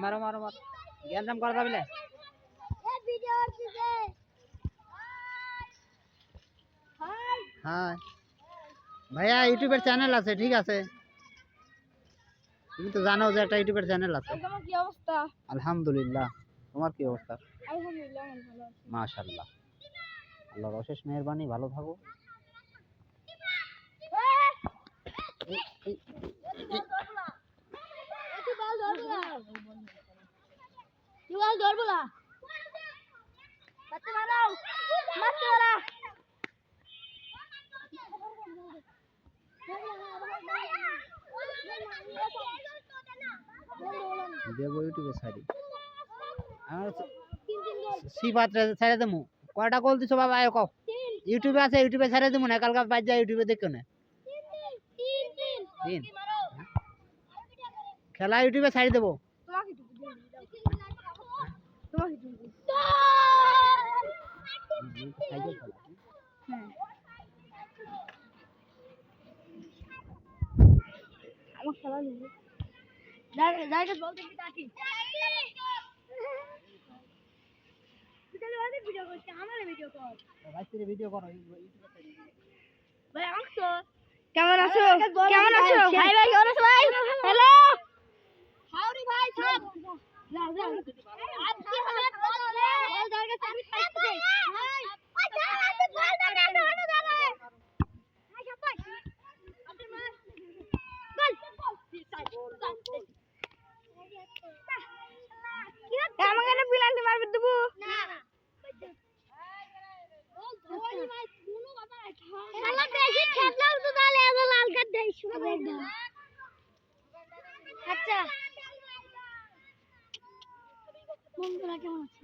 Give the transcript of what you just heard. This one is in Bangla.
মারো মারো মারো জ্ঞান দাম করা যাবে হ্যাঁ ভাইয়া ইউটিউবের চ্যানেল আছে ঠিক আছে তুমি তো জানো যে একটা ইউটিউবের চ্যানেল আছে তোমার কি অবস্থা? আলহামদুলিল্লাহ তোমার কি অবস্থা? আলহামদুলিল্লাহ আমি ভালো আছি। মাশাআল্লাহ আল্লাহর অশেষ মেহেরবানি ভালো থাকো দেবো ইউটিউবে ছাড়ি আমার সিফাত ছেড়ে দেবো কয়টা কল দিছো বাবা আয় কও ইউটিউবে আছে ইউটিউবে ছেড়ে দেবো না কালকে বাদ যা ইউটিউবে দেখো না তিন খেলা ইউটিউবে ছাড়ি দেবো আমার খেলা নেই বলতে কি তাকি ভিডিও করছি আমার ভিডিও কর ভিডিও করো ভাই আসো কেমন আছো কেমন আছো ভাই ভাই কেমন আছো ভাই হ্যালো হাউরি ভাই সব যা যা আজকে হবে বল জায়গা চাবি পাইছে ভাই আচ্ছা আমি বল না না হলো দাঁড়া আচ্ছা ভাই আপনি মার বল আমাকে না পেনাল্টি মারবে দেবো না শালা বেশি খেললাম তো তাহলে এত লাল কার্ড দেই শুনে আচ্ছা বন্ধুরা কেমন আছে